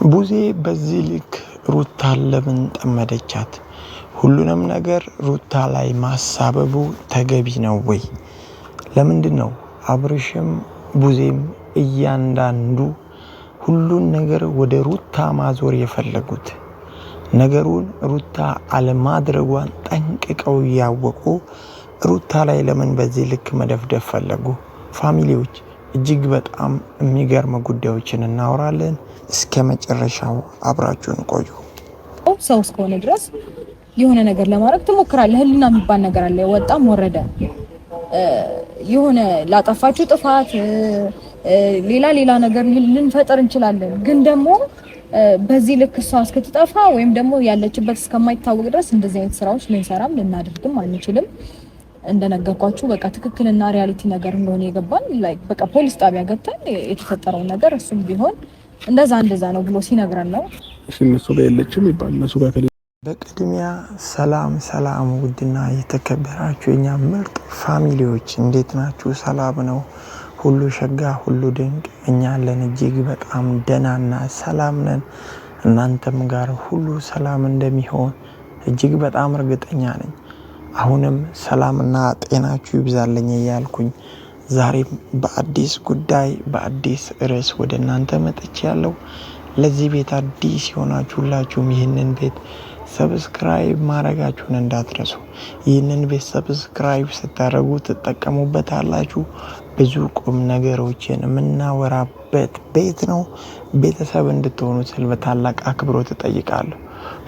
ቡዜ በዚህ ልክ ሩታን ለምን ጠመደቻት? ሁሉንም ነገር ሩታ ላይ ማሳበቡ ተገቢ ነው ወይ? ለምንድነው አብርሽም ቡዜም እያንዳንዱ ሁሉን ነገር ወደ ሩታ ማዞር የፈለጉት? ነገሩን ሩታ አለማድረጓን ጠንቅቀው ያወቁ ሩታ ላይ ለምን በዚህ ልክ መደፍደፍ ፈለጉ? ፋሚሊዎች እጅግ በጣም የሚገርም ጉዳዮችን እናወራለን። እስከ መጨረሻው አብራችሁን ቆዩ። ሰው እስከሆነ ድረስ የሆነ ነገር ለማድረግ ትሞክራለህ። ህሊና የሚባል ነገር አለ። ወጣም ወረደ የሆነ ላጠፋችሁ ጥፋት ሌላ ነገር ልንፈጠር እንችላለን። ግን ደግሞ በዚህ ልክ እሷ እስክትጠፋ ወይም ደግሞ ያለችበት እስከማይታወቅ ድረስ እንደዚህ አይነት ስራዎች ልንሰራም ልናደርግም አንችልም። እንደነገርኳችሁ በቃ ትክክልና ሪያሊቲ ነገር እንደሆነ የገባን ላይክ በቃ ፖሊስ ጣቢያ ገብተን የተፈጠረው ነገር እሱም ቢሆን እንደዛ ነው ብሎ ሲነግረን ነው። እነሱ ጋር የለችም ይባል እነሱ ጋር በቅድሚያ ሰላም ውድና የተከበራችሁ የኛ ምርጥ ፋሚሊዎች እንዴት ናችሁ? ሰላም ነው? ሁሉ ሸጋ ሁሉ ድንቅ። እኛ አለን እጅግ በጣም ደህናና ሰላም ነን። እናንተም ጋር ሁሉ ሰላም እንደሚሆን እጅግ በጣም እርግጠኛ ነኝ። አሁንም ሰላምና ጤናችሁ ይብዛልኝ እያልኩኝ ዛሬም በአዲስ ጉዳይ በአዲስ ርዕስ ወደ እናንተ መጥቻለሁ። ለዚህ ቤት አዲስ የሆናችሁ ሁላችሁም ይህንን ቤት ሰብስክራይብ ማድረጋችሁን እንዳትረሱ። ይህንን ቤት ሰብስክራይብ ስታደርጉ ትጠቀሙበታላችሁ። ብዙ ቁም ነገሮችን የምናወራበት ቤት ነው። ቤተሰብ እንድትሆኑ ስል በታላቅ አክብሮት እጠይቃለሁ።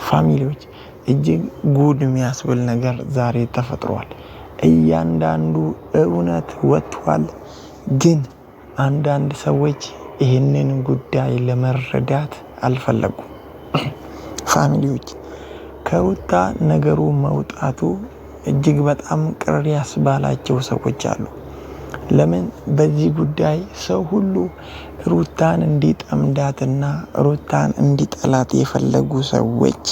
ፋሚሊዎች እጅግ ጉድ የሚያስብል ነገር ዛሬ ተፈጥሯል። እያንዳንዱ እውነት ወጥቷል። ግን አንዳንድ ሰዎች ይህንን ጉዳይ ለመረዳት አልፈለጉም። ፋሚሊዎች ከሩታ ነገሩ መውጣቱ እጅግ በጣም ቅር ያስባላቸው ሰዎች አሉ። ለምን በዚህ ጉዳይ ሰው ሁሉ ሩታን እንዲጠምዳትና ሩታን እንዲጠላት የፈለጉ ሰዎች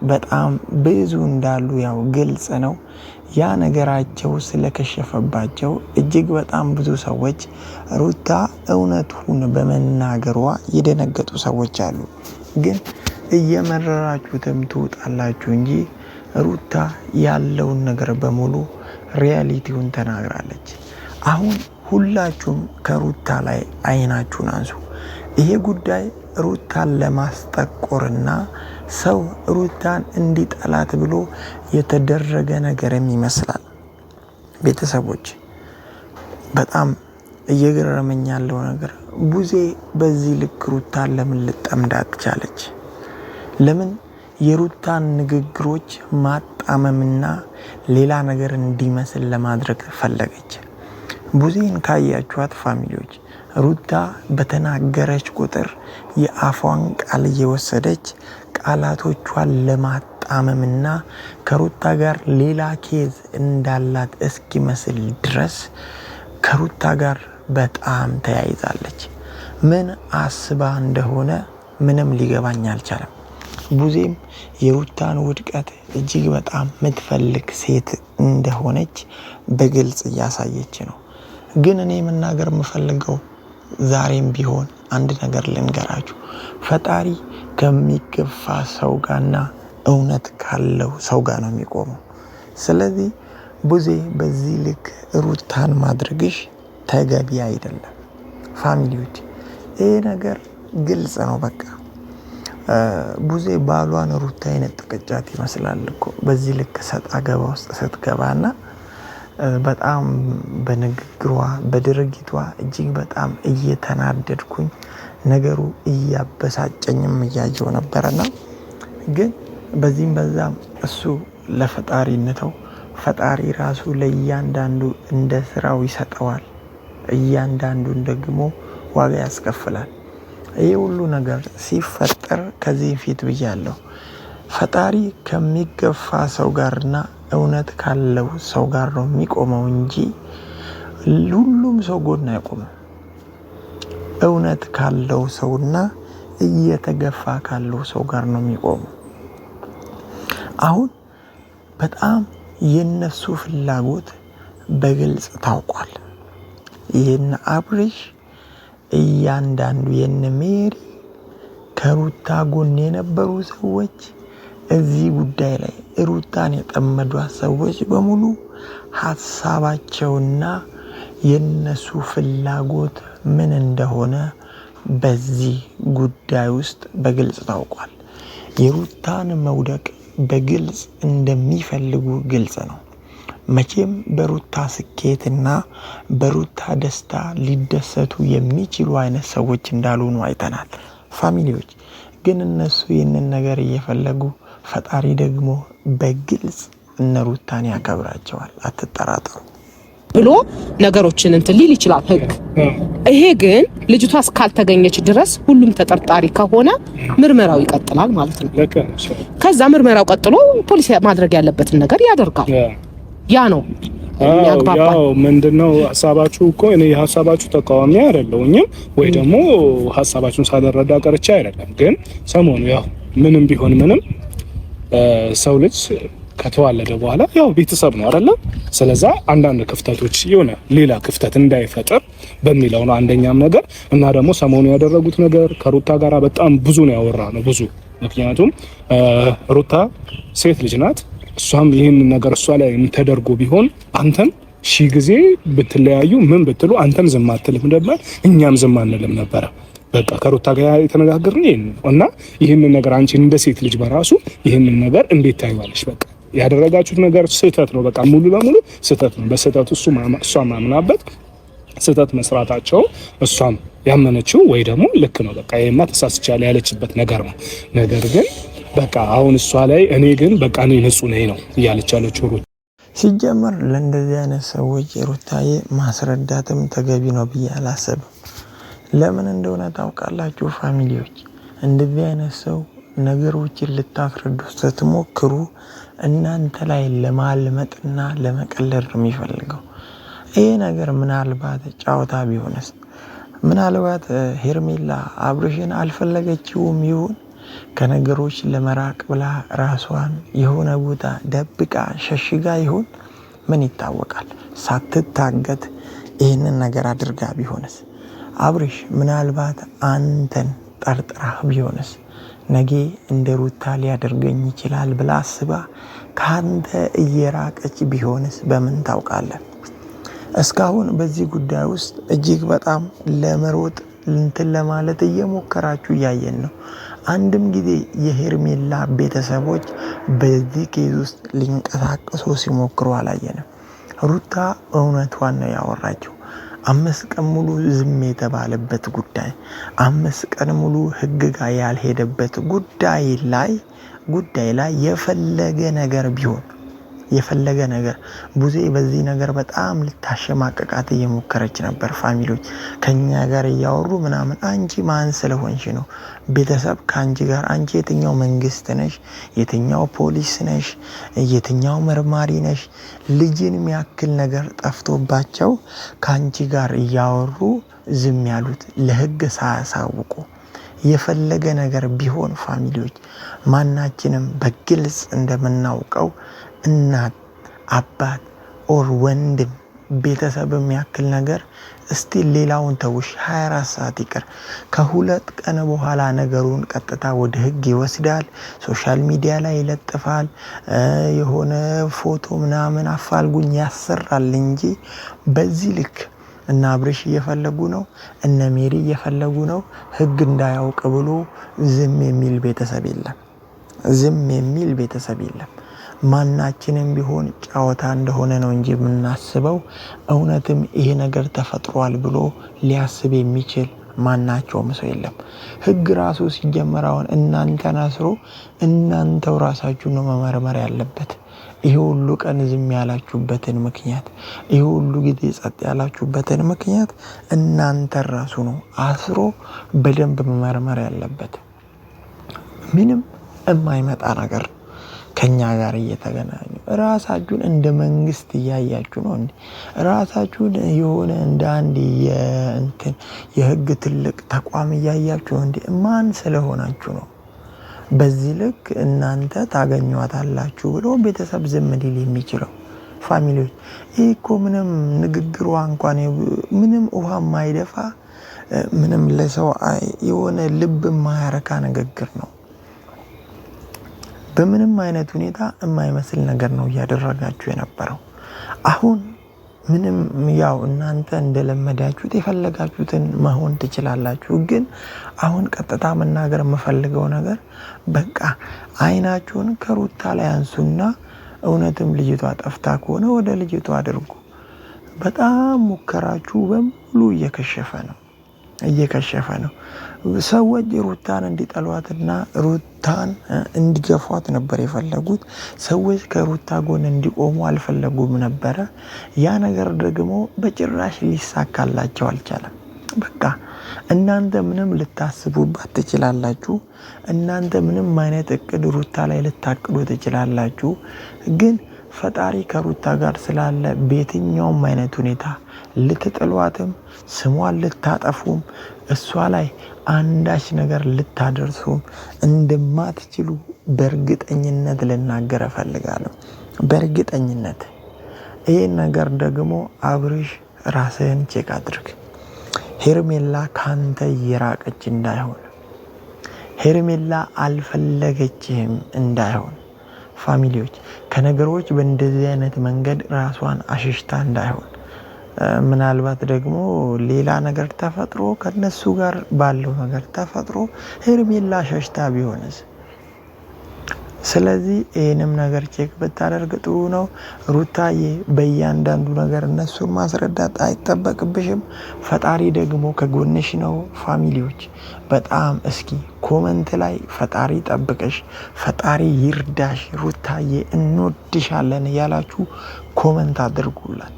በጣም ብዙ እንዳሉ ያው ግልጽ ነው። ያ ነገራቸው ስለከሸፈባቸው እጅግ በጣም ብዙ ሰዎች ሩታ እውነቱን በመናገሯ የደነገጡ ሰዎች አሉ። ግን እየመረራችሁትም ትውጣላችሁ እንጂ ሩታ ያለውን ነገር በሙሉ ሪያሊቲውን ተናግራለች። አሁን ሁላችሁም ከሩታ ላይ አይናችሁን አንሱ። ይሄ ጉዳይ ሩታን ለማስጠቆርና ሰው ሩታን እንዲጠላት ብሎ የተደረገ ነገርም ይመስላል። ቤተሰቦች በጣም እየገረመኝ ያለው ነገር ቡዜ በዚህ ልክ ሩታን ለምን ልጠምዳት ቻለች? ለምን የሩታን ንግግሮች ማጣመምና ሌላ ነገር እንዲመስል ለማድረግ ፈለገች? ቡዜን ካያችኋት ፋሚሊዎች ሩታ በተናገረች ቁጥር የአፏን ቃል እየወሰደች ቃላቶቿን ለማጣመምና ከሩታ ጋር ሌላ ኬዝ እንዳላት እስኪመስል ድረስ ከሩታ ጋር በጣም ተያይዛለች። ምን አስባ እንደሆነ ምንም ሊገባኝ አልቻለም። ቡዜም የሩታን ውድቀት እጅግ በጣም የምትፈልግ ሴት እንደሆነች በግልጽ እያሳየች ነው። ግን እኔ መናገር የምፈልገው ዛሬም ቢሆን አንድ ነገር ልንገራችሁ። ፈጣሪ ከሚገፋ ሰው ጋርና እውነት ካለው ሰው ጋር ነው የሚቆመው። ስለዚህ ቡዜ በዚህ ልክ ሩታን ማድረግሽ ተገቢ አይደለም። ፋሚሊዎች ይሄ ነገር ግልጽ ነው። በቃ ቡዜ ባሏን ሩታ የነጠቀቻት ይመስላል እኮ በዚህ ልክ ሰጣ ገባ ውስጥ ስትገባና በጣም በንግግሯ በድርጊቷ እጅግ በጣም እየተናደድኩኝ ነገሩ እያበሳጨኝም እያየው ነበርና ግን በዚህም በዛም እሱ ለፈጣሪነተው ፈጣሪ ራሱ ለእያንዳንዱ እንደ ስራው ይሰጠዋል። እያንዳንዱን ደግሞ ዋጋ ያስከፍላል። ይህ ሁሉ ነገር ሲፈጠር ከዚህ ፊት ብያለሁ። ፈጣሪ ከሚገፋ ሰው ጋርና እውነት ካለው ሰው ጋር ነው የሚቆመው እንጂ ሁሉም ሰው ጎን አይቆምም። እውነት ካለው ሰውና እየተገፋ ካለው ሰው ጋር ነው የሚቆመው። አሁን በጣም የነሱ ፍላጎት በግልጽ ታውቋል። የነ አብርሽ እያንዳንዱ የነ ሜሪ ከሩታ ጎን የነበሩ ሰዎች እዚህ ጉዳይ ላይ ሩታን የጠመዷት ሰዎች በሙሉ ሀሳባቸውና የነሱ ፍላጎት ምን እንደሆነ በዚህ ጉዳይ ውስጥ በግልጽ ታውቋል። የሩታን መውደቅ በግልጽ እንደሚፈልጉ ግልጽ ነው። መቼም በሩታ ስኬትና በሩታ ደስታ ሊደሰቱ የሚችሉ አይነት ሰዎች እንዳልሆኑ አይተናል። ፋሚሊዎች ግን እነሱ ይህንን ነገር እየፈለጉ ፈጣሪ ደግሞ በግልጽ እነ ሩታን ያከብራቸዋል፣ አትጠራጠሩ ብሎ ነገሮችን እንትን ሊል ይችላል ህግ። ይሄ ግን ልጅቷ እስካልተገኘች ድረስ ሁሉም ተጠርጣሪ ከሆነ ምርመራው ይቀጥላል ማለት ነው። ከዛ ምርመራው ቀጥሎ ፖሊስ ማድረግ ያለበትን ነገር ያደርጋል። ያ ነው ያው ምንድነው ሐሳባችሁ እኮ እኔ ሐሳባችሁ ተቃዋሚ አይደለሁኝም ወይ ደግሞ ሐሳባችሁን ሳልረዳ ቀርቼ አይደለም። ግን ሰሞኑ ያው ምንም ቢሆን ምንም ሰው ልጅ ከተዋለደ በኋላ ያው ቤተሰብ ነው አይደል? ስለዛ አንዳንድ ክፍተቶች የሆነ ሌላ ክፍተት እንዳይፈጠር በሚለው ነው አንደኛም ነገር እና ደግሞ ሰሞኑ ያደረጉት ነገር ከሩታ ጋር በጣም ብዙ ነው ያወራ ነው ብዙ። ምክንያቱም ሩታ ሴት ልጅ ናት። እሷም ይህን ነገር እሷ ላይ ተደርጎ ቢሆን አንተም ሺህ ጊዜ ብትለያዩ ምን ብትሉ አንተም ዝም አትልም ነበር፣ እኛም ዝም አንልም ነበር። በቃ ከሩታ ጋር የተነጋገርን ይሄን እና ይህንን ነገር አንቺ እንደ ሴት ልጅ በራሱ ይህንን ነገር እንዴት ታይዋለሽ? በቃ ያደረጋችሁት ነገር ስህተት ነው። በቃ ሙሉ በሙሉ ስህተት ነው። በስህተቱ እሷ ማምናበት ስህተት መስራታቸው እሷም ያመነችው ወይ ደግሞ ልክ ነው በቃ ይሄማ ተሳስቻለሁ ያለችበት ነገር ነው። ነገር ግን በቃ አሁን እሷ ላይ እኔ ግን በቃ እኔ ንጹህ ነኝ ነው እያለች ያለችው ሩታ። ሲጀመር ለእንደዚህ አይነት ሰዎች ሩታዬ ማስረዳትም ተገቢ ነው ብዬ አላስብም። ለምን እንደሆነ ታውቃላችሁ ፋሚሊዎች? እንደዚህ አይነት ሰው ነገሮችን ልታስረዱ ስትሞክሩ እናንተ ላይ ለማልመጥና ለመቀለድ ነው የሚፈልገው። ይሄ ነገር ምናልባት ጨዋታ ቢሆንስ? ምናልባት ሄርሜላ አብርሽን አልፈለገችውም ይሆን? ከነገሮች ለመራቅ ብላ ራሷን የሆነ ቦታ ደብቃ ሸሽጋ ይሆን? ምን ይታወቃል? ሳትታገት ይህንን ነገር አድርጋ ቢሆንስ? አብርሽ ምናልባት አንተን ጠርጥራ ቢሆንስ? ነገ እንደ ሩታ ሊያደርገኝ ይችላል ብላ አስባ ካንተ እየራቀች ቢሆንስ? በምን ታውቃለህ? እስካሁን በዚህ ጉዳይ ውስጥ እጅግ በጣም ለመሮጥ እንትን ለማለት እየሞከራችሁ እያየን ነው። አንድም ጊዜ የሄርሜላ ቤተሰቦች በዚህ ኬዝ ውስጥ ሊንቀሳቀሱ ሲሞክሩ አላየንም። ሩታ እውነቷን ነው ያወራችው። 5 ቀን ሙሉ ዝም የተባለበት ጉዳይ፣ 5 ቀን ሙሉ ህግ ጋር ያልሄደበት ጉዳይ ላይ የፈለገ ነገር ቢሆን የፈለገ ነገር ቡዜ በዚህ ነገር በጣም ልታሸማቀቃት እየሞከረች ነበር። ፋሚሊዎች ከኛ ጋር እያወሩ ምናምን አንቺ ማን ስለሆንሽ ነው ቤተሰብ ከአንቺ ጋር? አንቺ የትኛው መንግስት ነሽ? የትኛው ፖሊስ ነሽ? የትኛው መርማሪ ነሽ? ልጅን የሚያክል ነገር ጠፍቶባቸው ከአንቺ ጋር እያወሩ ዝም ያሉት ለህግ ሳያሳውቁ። የፈለገ ነገር ቢሆን ፋሚሊዎች ማናችንም በግልጽ እንደምናውቀው እናት፣ አባት ኦር ወንድም ቤተሰብ የሚያክል ነገር እስቲ ሌላውን ተውሽ 24 ሰዓት ይቅር፣ ከ2 ቀን በኋላ ነገሩን ቀጥታ ወደ ህግ ይወስዳል። ሶሻል ሚዲያ ላይ ይለጥፋል። የሆነ ፎቶ ምናምን አፋልጉኝ ያሰራል እንጂ በዚህ ልክ እና አብርሽ እየፈለጉ ነው፣ እነ ሜሪ እየፈለጉ ነው ህግ እንዳያውቅ ብሎ ዝም የሚል ቤተሰብ የለም። ዝም የሚል ቤተሰብ የለም። ማናችንም ቢሆን ጨዋታ እንደሆነ ነው እንጂ የምናስበው እውነትም ይሄ ነገር ተፈጥሯል ብሎ ሊያስብ የሚችል ማናቸውም ሰው የለም። ህግ ራሱ ሲጀመር አሁን እናንተን አስሮ እናንተው ራሳችሁ ነው መመርመር ያለበት። ይሄ ሁሉ ቀን ዝም ያላችሁበትን ምክንያት፣ ይሄ ሁሉ ጊዜ ጸጥ ያላችሁበትን ምክንያት እናንተ ራሱ ነው አስሮ በደንብ መመርመር ያለበት። ምንም የማይመጣ ነገር ከኛ ጋር እየተገናኙ ራሳችሁን እንደ መንግስት እያያችሁ ነው እንዴ? ራሳችሁን የሆነ እንደ አንድ የህግ ትልቅ ተቋም እያያችሁ ነው እንዴ? ማን ስለሆናችሁ ነው በዚህ ልክ እናንተ ታገኟታላችሁ ብሎ ቤተሰብ ዝም ሊል የሚችለው? ፋሚሊዎች ይህ እኮ ምንም ንግግሯ እንኳን ምንም ውሃ ማይደፋ ምንም ለሰው የሆነ ልብ የማያረካ ንግግር ነው። በምንም አይነት ሁኔታ የማይመስል ነገር ነው እያደረጋችሁ የነበረው። አሁን ምንም ያው እናንተ እንደለመዳችሁት የፈለጋችሁትን መሆን ትችላላችሁ። ግን አሁን ቀጥታ መናገር የምፈልገው ነገር በቃ አይናችሁን ከሩታ ላይ አንሱና እውነትም ልጅቷ ጠፍታ ከሆነ ወደ ልጅቷ አድርጉ። በጣም ሙከራችሁ በሙሉ እየከሸፈ ነው። ሰዎች ሩታን እንዲጠሏትና ሩታን እንዲገፏት ነበር የፈለጉት። ሰዎች ከሩታ ጎን እንዲቆሙ አልፈለጉም ነበረ። ያ ነገር ደግሞ በጭራሽ ሊሳካላቸው አልቻለም። በቃ እናንተ ምንም ልታስቡባት ትችላላችሁ። እናንተ ምንም አይነት እቅድ ሩታ ላይ ልታቅዱ ትችላላችሁ። ግን ፈጣሪ ከሩታ ጋር ስላለ በየትኛውም አይነት ሁኔታ ልትጥሏትም ስሟን ልታጠፉም እሷ ላይ አንዳች ነገር ልታደርሱም እንደማትችሉ በእርግጠኝነት ልናገር እፈልጋለሁ። በእርግጠኝነት ይህን ነገር ደግሞ አብርሽ ራስህን ቼክ አድርግ። ሄርሜላ ካንተ እየራቀች እንዳይሆን፣ ሄርሜላ አልፈለገችህም እንዳይሆን፣ ፋሚሊዎች ከነገሮች በእንደዚህ አይነት መንገድ ራሷን አሽሽታ እንዳይሆን፣ ምናልባት ደግሞ ሌላ ነገር ተፈጥሮ ከነሱ ጋር ባለው ነገር ተፈጥሮ ሄርሜላ ሸሽታ ቢሆንስ? ስለዚህ ይህንም ነገር ቼክ ብታደርግ ጥሩ ነው። ሩታዬ በእያንዳንዱ ነገር እነሱን ማስረዳት አይጠበቅብሽም። ፈጣሪ ደግሞ ከጎንሽ ነው። ፋሚሊዎች በጣም እስኪ ኮመንት ላይ ፈጣሪ ጠብቀሽ፣ ፈጣሪ ይርዳሽ፣ ሩታዬ እንወድሻለን እያላችሁ ኮመንት አድርጉላት።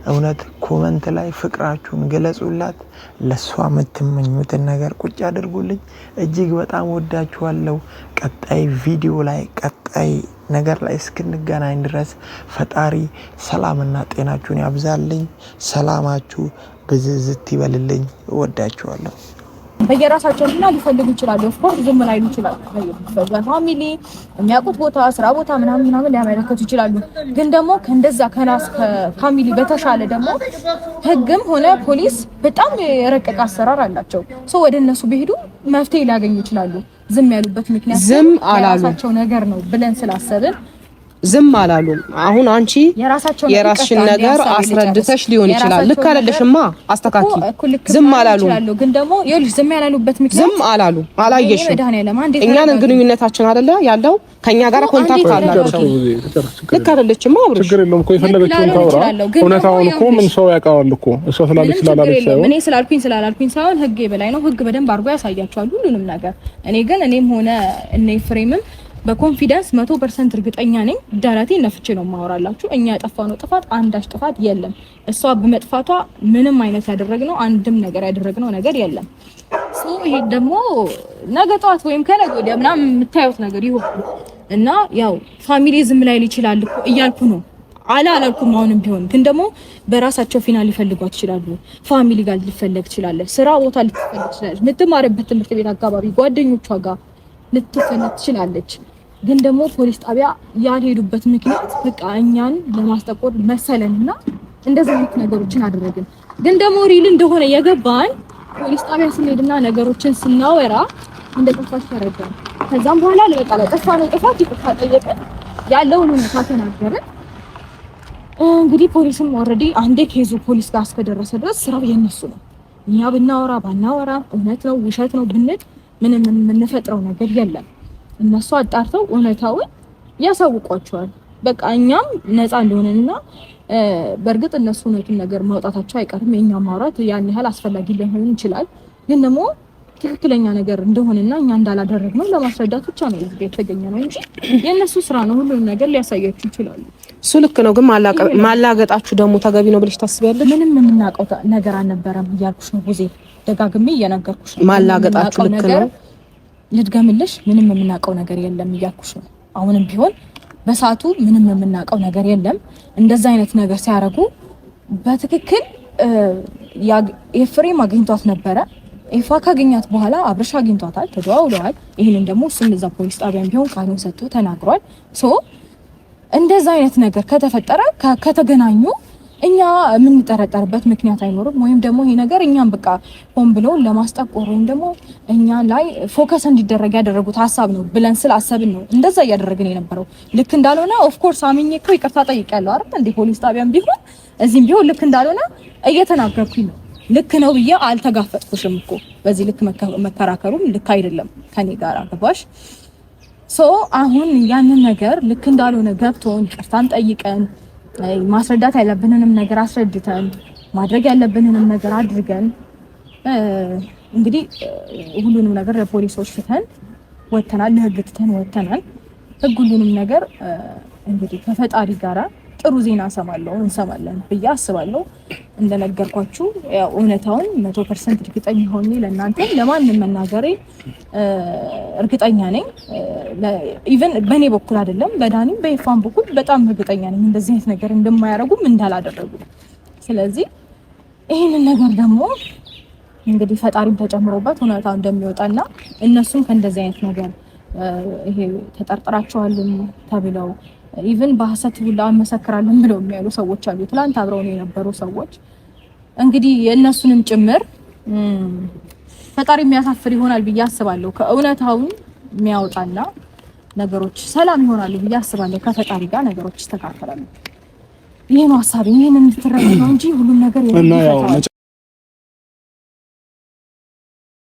እውነት ኮመንት ላይ ፍቅራችሁን ገለጹላት። ለሷ የምትመኙትን ነገር ቁጭ አድርጉልኝ። እጅግ በጣም ወዳችኋለሁ። ቀጣይ ቪዲዮ ላይ ቀጣይ ነገር ላይ እስክንገናኝ ድረስ ፈጣሪ ሰላምና ጤናችሁን ያብዛልኝ። ሰላማችሁ ብዝዝት ይበልልኝ። ወዳችኋለሁ። በየራሳቸው እና ሊፈልጉ ይችላሉ። ኦፍኮርስ ዝም ላይሉ ይችላሉ። በፋሚሊ የሚያውቁት ቦታ ስራ ቦታ ምናምን ሊያመለክቱ ይችላሉ። ግን ደግሞ ከእንደዛ ከራስ ከፋሚሊ በተሻለ ደግሞ ህግም ሆነ ፖሊስ በጣም የረቀቀ አሰራር አላቸው። ሶ ወደ እነሱ ቢሄዱ መፍትሄ ሊያገኙ ይችላሉ። ዝም ያሉበት ምክንያት ዝም አላሉ የራሳቸው ነገር ነው ብለን ስላሰብን ዝም አላሉም። አሁን አንቺ የራስሽን ነገር አስረድተሽ ሊሆን ይችላል። ልክ አይደለሽማ፣ አስተካኪ። ዝም አላሉም። ግን ደግሞ ይኸውልሽ ዝም ያላሉበት ምክንያት ዝም አላሉ። አላየሽም? እኛን ግንኙነታችን አይደለ ያለው ከኛ ጋር ኮንታክት አላቸው። ልክ አይደለችማ። አብረሽ ችግር የለውም እኮ የፈለገችውን ታውራ። እውነታውን እኮ ምን ሰው ያውቃል እኮ እሷ ስላለች ስላላለች ሳይሆን እኔ ስላልኩኝ ሳይሆን ህግ በላይ ነው። ህግ በደንብ አድርጎ ያሳያቸዋል ሁሉንም ነገር። እኔ ግን እኔም ሆነ እኔ ፍሬምም በኮንፊደንስ 100% እርግጠኛ ነኝ። ዳራቴ ነፍቼ ነው ማወራላችሁ። እኛ ያጠፋነው ጥፋት አንዳች ጥፋት የለም። እሷ በመጥፋቷ ምንም አይነት ያደረግነው አንድም ነገር ያደረግነው ነገር የለም። ይሄ ደግሞ ነገ ጠዋት ወይም ከነገ ወዲያ ምናምን የምታዩት ነገር ይሆን እና ያው ፋሚሊ ዝም ላይ ይችላል እኮ እያልኩ ነው። አላልኩም። አሁንም ቢሆን ግን ደግሞ በራሳቸው ፊናል ሊፈልጓት ይችላሉ። ፋሚሊ ጋር ሊፈልግ ይችላል። ስራ ቦታ ሊፈልግ ይችላል። የምትማርበት ትምህርት ቤት አካባቢ ጓደኞቿ ጋር ልትፈልግ ትችላለች። ግን ደግሞ ፖሊስ ጣቢያ ያልሄዱበት ምክንያት በቃ እኛን ለማስጠቆር መሰለንና እንደዚህ አይነት ነገሮችን አደረግን። ግን ደግሞ ሪል እንደሆነ የገባን ፖሊስ ጣቢያ ስንሄድና ነገሮችን ስናወራ እንደጠፋች ተረዳን። ከዛም በኋላ ለበቃ ለጠፋነው ጥፋት ይቅርታ ጠየቀን፣ ያለውን ሁኔታ ተናገረን። እንግዲህ ፖሊስም ኦልሬዲ አንዴ ኬዙ ፖሊስ ጋር እስከደረሰ ድረስ ስራው የነሱ ነው። እኛ ብናወራ ባናወራ እውነት ነው ውሸት ነው ብንል ምንም የምንፈጥረው ነገር የለም። እነሱ አጣርተው እውነታውን ያሳውቋቸዋል። በቃ እኛም ነፃ እንደሆነና በእርግጥ እነሱ እውነቱን ነገር ማውጣታቸው አይቀርም። የኛ ማውራት ያን ያህል አስፈላጊ ሊሆን ይችላል። ግን ደግሞ ትክክለኛ ነገር እንደሆነና እኛ እንዳላደረግነው ለማስረዳት ብቻ ነው እዚህ የተገኘ ነው እንጂ የነሱ ስራ ነው። ሁሉንም ነገር ሊያሳያችሁ ይችላሉ። እሱ ልክ ነው። ግን ማላገጣችሁ ደግሞ ተገቢ ነው ብለሽ ታስቢያለሽ? ምንም የምናውቀው ነገር አልነበረም እያልኩሽ ነው ጊዜ ደጋግሜ እየነገርኩሽ ነው። ማላገጣችሁ ልክ ነው። ልድገምልሽ፣ ምንም የምናውቀው ነገር የለም እያልኩሽ ነው። አሁንም ቢሆን በሰዓቱ ምንም የምናውቀው ነገር የለም። እንደዛ አይነት ነገር ሲያረጉ በትክክል የፍሬም አግኝቷት ነበረ። ኤፋ ካገኛት በኋላ አብርሽ አግኝቷታል፣ ተደዋውለዋል። ይሄንን ደግሞ እሱም እዛ ፖሊስ ጣቢያም ቢሆን ቃሉን ሰጥቶ ተናግሯል። እንደዛ አይነት ነገር ከተፈጠረ ከተገናኙ እኛ የምንጠረጠርበት ምክንያት አይኖርም። ወይም ደግሞ ይሄ ነገር እኛም በቃ ሆን ብለው ለማስጠቆር ወይም ደግሞ እኛ ላይ ፎከስ እንዲደረግ ያደረጉት ሀሳብ ነው ብለን ስላሰብን ነው እንደዛ እያደረግን የነበረው። ልክ እንዳልሆነ ኦፍ ኮርስ አምኜ እኮ ይቅርታ ጠይቄያለሁ አይደል እንዴ? ፖሊስ ጣቢያም ቢሆን እዚህም ቢሆን ልክ እንዳልሆነ እየተናገርኩኝ ነው። ልክ ነው ብዬ አልተጋፈጥኩሽም እኮ። በዚህ ልክ መከራከሩም ልክ አይደለም ከኔ ጋር ገባሽ? አሁን ያንን ነገር ልክ እንዳልሆነ ገብቶን ይቅርታን ጠይቀን ማስረዳት ያለብንንም ነገር አስረድተን ማድረግ ያለብንንም ነገር አድርገን እንግዲህ ሁሉንም ነገር ለፖሊሶች ትተን ወተናል፣ ለህግ ትተን ወተናል። ህግ ሁሉንም ነገር እንግዲህ ከፈጣሪ ጋራ ጥሩ ዜና እንሰማለን ብዬ አስባለሁ። እንደነገርኳችሁ ያው እውነታውን 100% እርግጠኛ ሆኜ ለእናንተ ለማንም መናገሬ እርግጠኛ ነኝ። ኢቭን በኔ በኩል አይደለም በዳኒም በይፋን በኩል በጣም እርግጠኛ ነኝ እንደዚህ አይነት ነገር እንደማያረጉም እንዳላደረጉ። ስለዚህ ይሄንን ነገር ደግሞ እንግዲህ ፈጣሪም ተጨምሮበት እውነታው እንደሚወጣና እነሱም ከእንደዚህ አይነት ነገር ይሄ ተጠርጥራቸዋልም ተብለው ኢቭን በሐሰት ሁላ መሰከራለን ብለው የሚያሉ ሰዎች አሉ። ትላንት አብረው ነው የነበሩ ሰዎች እንግዲህ የእነሱንም ጭምር ፈጣሪ የሚያሳፍር ይሆናል ብዬ አስባለሁ። ከእውነታውን የሚያወጣና ነገሮች ሰላም ይሆናሉ ብዬ አስባለሁ። ከፈጣሪ ጋር ነገሮች ይስተካከላሉ። ይሄ ነው ሐሳቤ። ይሄንን እንድትረዱ ነው እንጂ ሁሉም ነገር